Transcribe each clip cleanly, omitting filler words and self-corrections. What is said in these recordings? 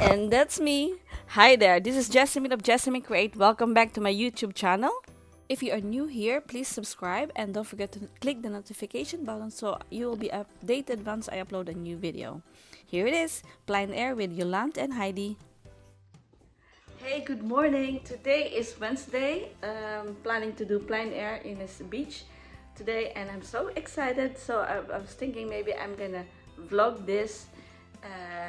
And that's me. Hi there, this is Jessamine of Jessamine Create. Welcome back to my YouTube channel. If you are new here, please subscribe and don't forget to click the notification button so you will be updated once I upload a new video. Here it is, Plein Air with Yolande and Heidi. Hey, good morning. Today is Wednesday. Planning to do plein air in this beach today and I'm so excited. So I was thinking maybe I'm gonna vlog this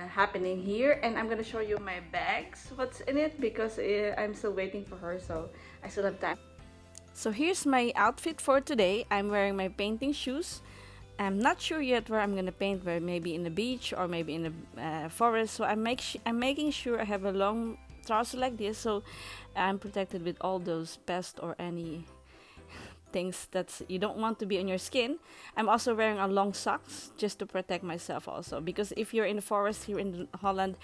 happening here, and I'm gonna show you my bags, what's in it, because I'm still waiting for her, so I still have time. So here's my outfit for today. I'm wearing my painting shoes. I'm not sure yet where I'm gonna paint, where maybe in the beach or maybe in the forest. So I'm making sure I have a long trouser like this, so I'm protected with all those pests or any things that you don't want to be on your skin. I'm also wearing a long socks just to protect myself also, because if you're in the forest here in Holland,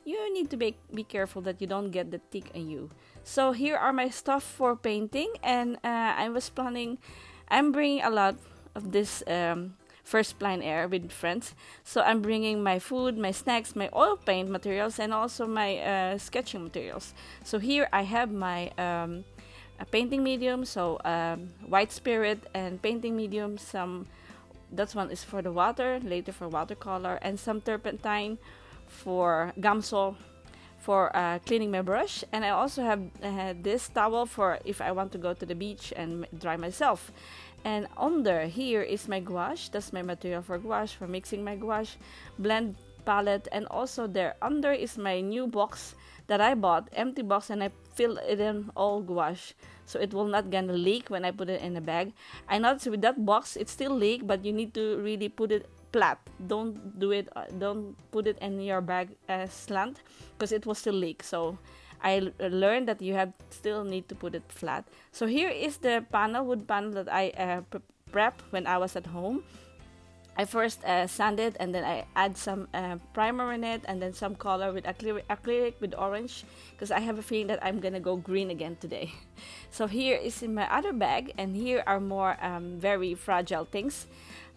you need to be careful that you don't get the tick on you. So here are my stuff for painting, and I'm bringing a lot of this first plein air with friends. So I'm bringing my food, my snacks, my oil paint materials, and also my sketching materials. So here I have my a painting medium, so white spirit and painting medium. That one is for the water, later for watercolor, and some turpentine for gamsol for cleaning my brush. And I also have this towel for if I want to go to the beach and dry myself. And under here is my gouache. That's my material for gouache, for mixing my gouache blend palette. And also there under is my new box that I bought, empty box, and I fill it in all gouache, so it will not gonna leak when I put it in a bag. I noticed with that box it still leak, but you need to really put it flat. Don't put it in your bag slant, because it will still leak. So I learned that you still need to put it flat. So here is the wood panel that I prepped when I was at home. I first sanded, and then I add some primer in it, and then some color with acrylic with orange, because I have a feeling that I'm gonna go green again today. So here is in my other bag, and here are more very fragile things.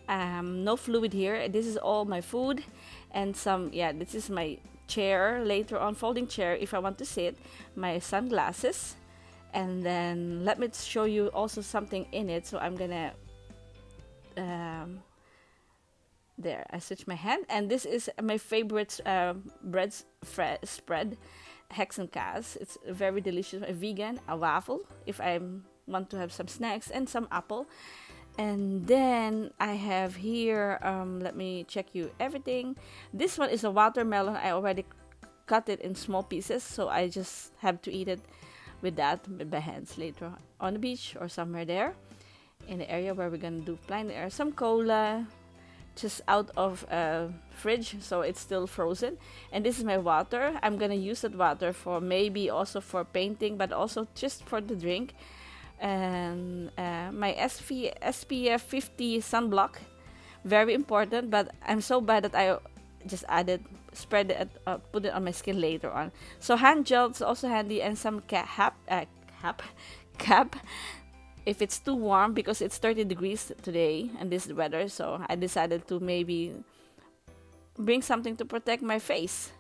No fluid here. This is all my food, and this is my chair later on, folding chair if I want to sit, my sunglasses, and then let me show you also something in it. So I'm gonna there, I switch my hand, and this is my favorite bread spread, Hexenkaas. It's very delicious, a vegan, a waffle if I want to have some snacks, and some apple. And then I have here, let me check you everything. This one is a watermelon. I already cut it in small pieces, so I just have to eat it with my hands later on the beach or somewhere there in the area where we're gonna do plein air. Some cola, just out of fridge, so it's still frozen. And this is my water. I'm gonna use that water for maybe also for painting, but also just for the drink. And my SPF 50 sunblock, very important, but I'm so bad that I just spread it, put it on my skin later on. So hand gel is also handy, and some cap if it's too warm, because it's 30 degrees today and this weather. So I decided to maybe bring something to protect my face.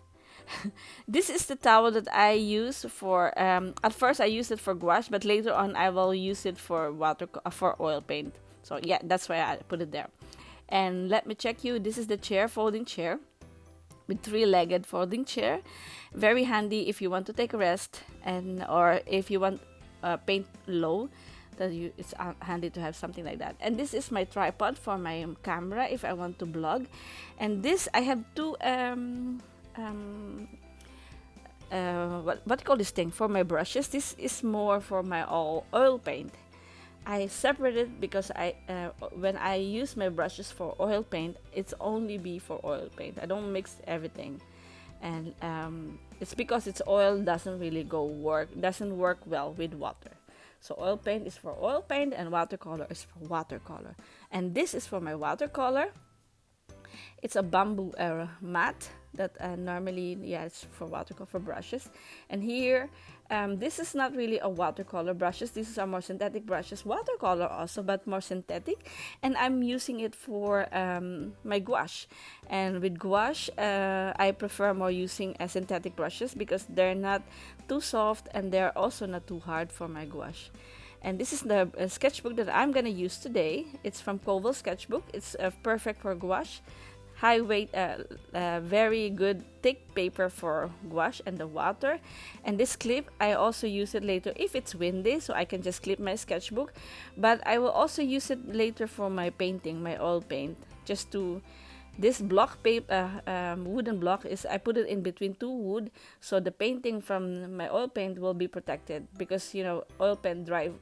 This is the towel that I use for at first I used it for gouache, but later on I will use it for for oil paint. So yeah, that's why I put it there. And let me check you. This is the chair, folding chair with 3-legged folding chair. Very handy if you want to take a rest, or if you want paint low, it's handy to have something like that. And this is my tripod for my camera if I want to vlog. And this, I have two what do you call this thing, for my brushes. This is more for my oil paint. I separated because when I use my brushes for oil paint, it's only be for oil paint. I don't mix everything, and it's because it's oil doesn't work well with water. So oil paint is for oil paint, and watercolor is for watercolor. And this is for my watercolor. It's a bamboo mat that normally, yeah, it's for watercolor for brushes. And here, this is not really a watercolor brushes. These are more synthetic brushes, watercolor also, but more synthetic. And I'm using it for my gouache. And with gouache, I prefer more using synthetic brushes because they're not too soft and they're also not too hard for my gouache. And this is the sketchbook that I'm gonna use today. It's from Koval Sketchbook. It's perfect for gouache. High weight, very good thick paper for gouache and the water. And this clip, I also use it later if it's windy, so I can just clip my sketchbook. But I will also use it later for my painting, my oil paint, just to. This block paper, wooden block, is I put it in between two wood, so the painting from my oil paint will be protected because oil paint dry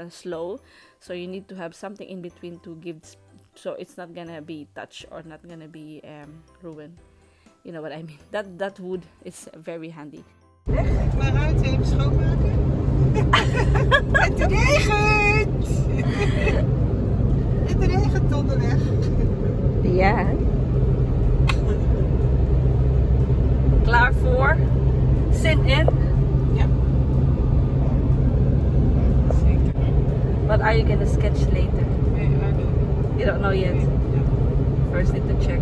slow, so you need to have something in between to give, so it's not gonna be touched or not gonna be ruined. You know what I mean? That wood is very handy. Kijk maar uit, even schoonmaken. Het regent! Het regent onderweg. Ja. Klaar voor? Zin in? Ja. Zeker. What are you gonna sketch later? Nee, I don't. You don't know yet. Ja. First need to check.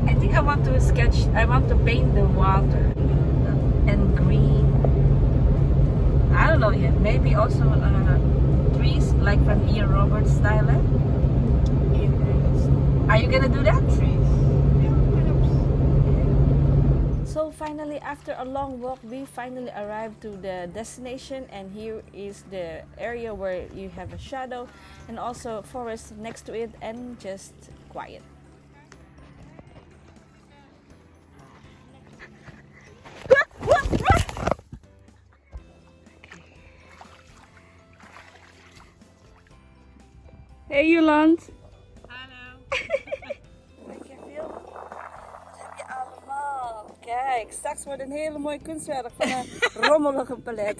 I think I want to sketch. I want to paint the water and green. I don't know yet. Maybe also trees like from Ian Roberts style. Are you gonna do that? Trees. Yeah, perhaps. So finally, after a long walk, we finally arrived to the destination, and here is the area where you have a shadow and also forest next to it and just quiet. Hey Joland. Hallo. Weet je veel? Wat heb je allemaal? Kijk, straks wordt een hele mooi kunstwerk van een rommelige palet.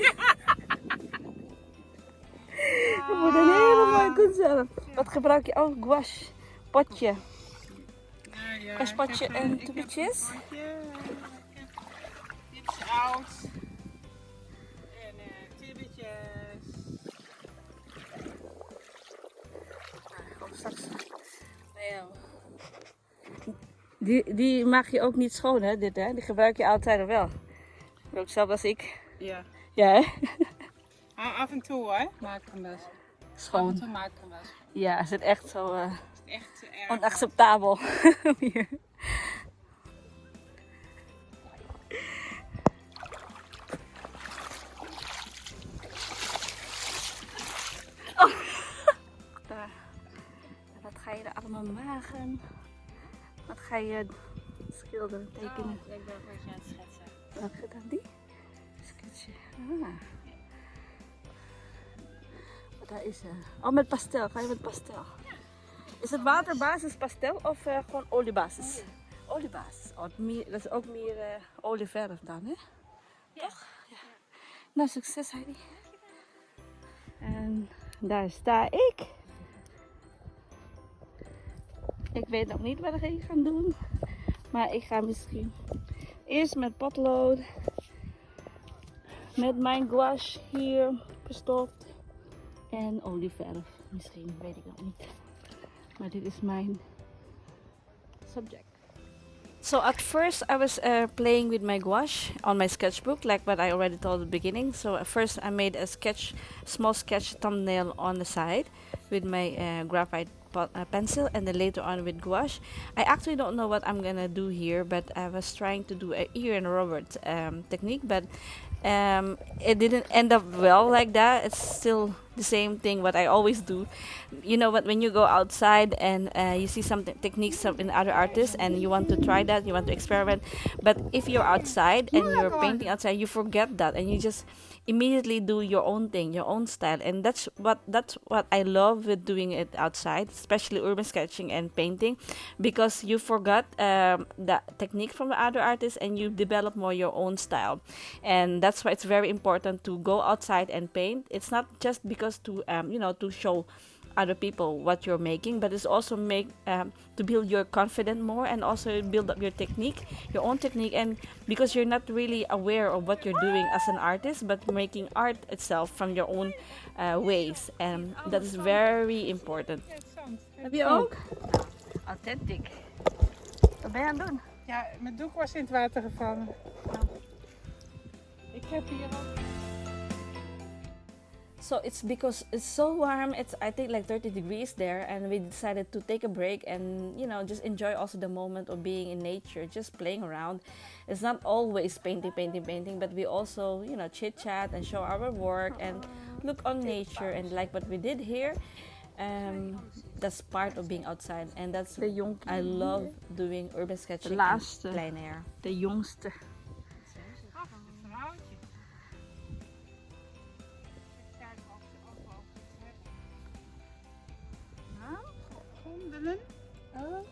Het wordt een hele mooie kunstwerk. Wat gebruik je? Oh, gouache. Potje. Gouache potje en toepetjes. Dit is oud. En tubetjes. Die maak je ook niet schoon, hè? Dit, hè? Die gebruik je altijd wel. Ook zelf als ik. Ja. Ja, hè? Af en toe, hè? Maak ik hem wel. Af en Schoon. toe maak ik hem wel. Ja, is het echt zo Het is echt erg. onacceptabel. Hier. Oh. Daar. Wat ga je er allemaal maken? Wat ga je schilderen, tekenen? Ik ben een beetje aan het schetsen. Welke dan die? Sketchen. Ah. Daar is ze. Oh, met pastel. Ga je met pastel? Ja. Is het waterbasis pastel of gewoon oliebasis? Oliebasis. Oh, dat is ook meer olieverf dan, hè? Ja. Toch? Ja. Nou, succes Heidi. En daar sta ik. Ik weet nog niet wat ik ga doen. Maar ik ga misschien eerst met potlood. Met mijn gouache hier verstopt. En olieverf. Misschien, weet ik nog niet. Maar dit is mijn subject. So at first I was playing with my gouache on my sketchbook, like what I already told at the beginning. So at first I made a small sketch thumbnail on the side with my graphite pencil, and then later on with gouache. I actually don't know what I'm gonna do here, but I was trying to do a Ian Roberts technique, but it didn't end up well like that. It's still the same thing what I always do. You know what, when you go outside and you see some techniques in other artists and you want to try that, you want to experiment, but if you're outside and you're painting outside, you forget that and you just immediately do your own thing, your own style. And that's what I love with doing it outside, especially urban sketching and painting, because you forgot the technique from the other artists and you develop more your own style. And that's why it's very important to go outside and paint. It's not just because to to show other people what you're making, but it's also make to build your confidence more, and also build up your technique, your own technique. And because you're not really aware of what you're doing as an artist, but making art itself from your own ways, and that is very important. Ja, het zand. Heb je ook? Authentic. Wat ben je aan het doen? Ja, mijn doek was in het water gevallen. Ik heb hier ook. So it's because it's so warm. It's, I think, like 30 degrees there, and we decided to take a break and, you know, just enjoy also the moment of being in nature, just playing around. It's not always painting, but we also, you know, chit chat and show our work and look on nature, and like what we did here. That's part of being outside, and that's I love doing urban sketching. De laatste. Plein air. De jongste. Ach, een vrouwtje. Kijken of ze ook wel gondelen. Oh,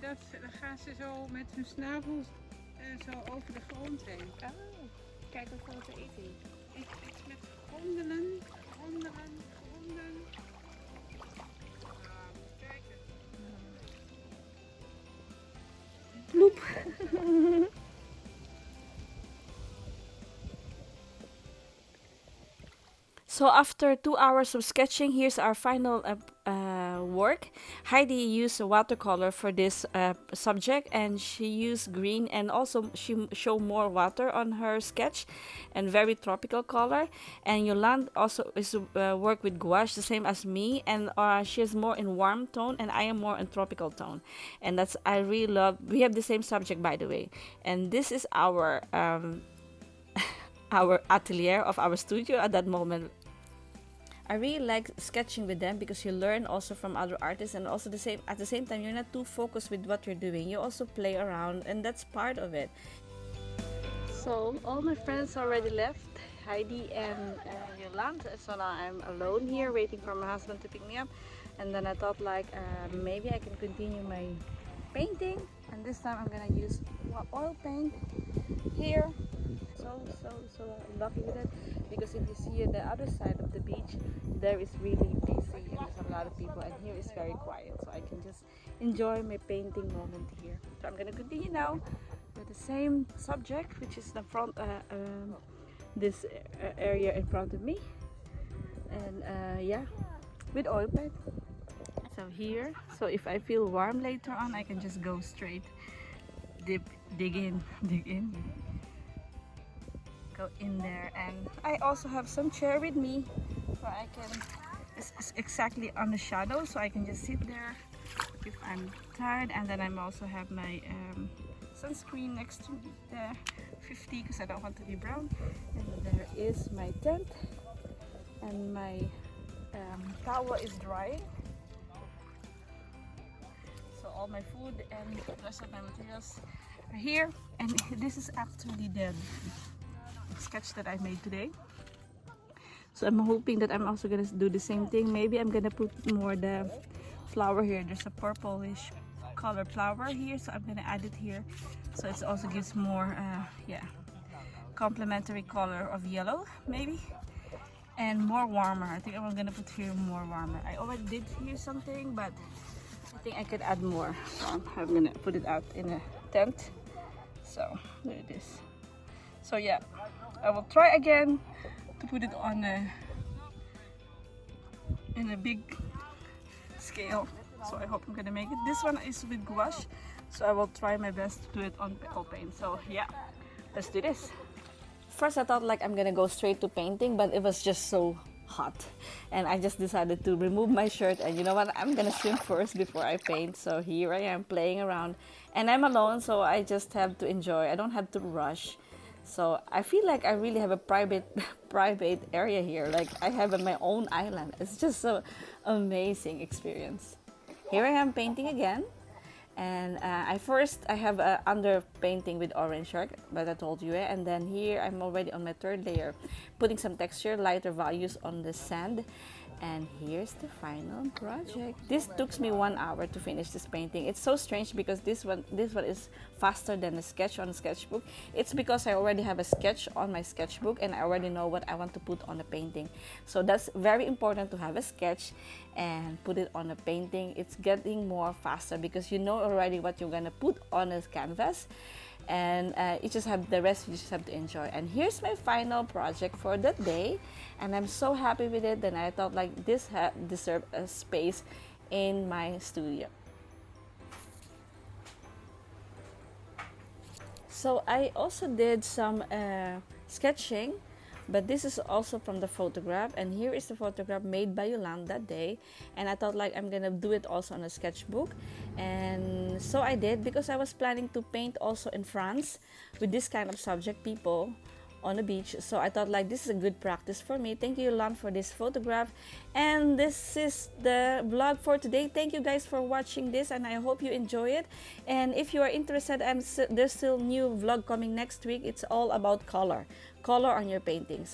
Dan gaan ze zo met hun snavels zo over de grond heen. kijk wat grote eten. Iets met gondelen. Kijken. Ploep. So after 2 hours of sketching, here's our final work. Heidi used a watercolor for this subject, and she used green, and also she showed more water on her sketch, and very tropical color. And Yolande also is work with gouache, the same as me, and she is more in warm tone, and I am more in tropical tone. And that's, I really love. We have the same subject, by the way, and this is our our atelier of our studio at that moment. I really like sketching with them because you learn also from other artists, and also at the same time you're not too focused with what you're doing. You also play around, and that's part of it. So all my friends already left, Heidi and Yolande. So now I'm alone here waiting for my husband to pick me up. And then I thought, like, maybe I can continue my painting, and this time I'm gonna use oil paint here. So lucky with it, because if you see on the other side of the beach, there is really busy and there's a lot of people, and here is very quiet, so I can just enjoy my painting moment here. So I'm gonna continue now with the same subject, which is the front, this area in front of me, and yeah, with oil paint. So here, so if I feel warm later on, I can just go straight, dig in. Go in there. And I also have some chair with me, so I can, it's exactly on the shadow, so I can just sit there if I'm tired. And then I also have my sunscreen next to me there, 50, because I don't want to be brown. And there is my tent, and my towel is drying. So all my food and the rest of my materials are here, and this is actually the sketch that I made today. So I'm hoping that I'm also gonna do the same thing. Maybe I'm gonna put more the flower here. There's a purplish color flower here, so I'm gonna add it here, so it also gives more yeah, complementary color of yellow maybe, and more warmer. I think I'm gonna put here more warmer. I already did here something, but I think I could add more, so I'm gonna put it out in a tent. So there it is. So yeah, I will try again to put it on in a big scale. So I hope I'm gonna make it. This one is with gouache, so I will try my best to do it on oil paint. So yeah, let's do this. First I thought like I'm gonna go straight to painting, but it was just so hot, and I just decided to remove my shirt, and you know what, I'm gonna swim first before I paint. So here I am playing around, and I'm alone, so I just have to enjoy. I don't have to rush. So I feel like I really have a private area here. Like I have my own island. It's just so amazing experience. Here I am painting again, and I have under painting with orange shark, but I told you, and then here I'm already on my third layer, putting some texture, lighter values on the sand, And here's the final project. This took me 1 hour to finish this painting. It's so strange because this one is faster than a sketch on a sketchbook. It's because I already have a sketch on my sketchbook and I already know what I want to put on the painting. So that's very important to have a sketch and put it on a painting. It's getting more faster because you know already what you're gonna put on a canvas, and you just have the rest, you just have to enjoy. And here's my final project for the day, and I'm so happy with it that I thought like this deserved a space in my studio. So I also did some sketching, but this is also from the photograph, and here is the photograph made by Yolanda that day, and I thought like I'm gonna do it also on a sketchbook, and so I did because I was planning to paint also in France with this kind of subject, people on the beach. So I thought like this is a good practice for me. Thank you, Yolanda, for this photograph, and this is the vlog for today. Thank you guys for watching this, and I hope you enjoy it. And if you are interested, there's still new vlog coming next week. It's all about color on your painting.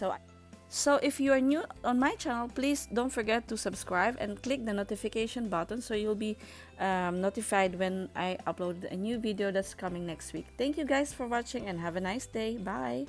So if you are new on my channel, please don't forget to subscribe and click the notification button so you'll be notified when I upload a new video that's coming next week. Thank you guys for watching and have a nice day. Bye.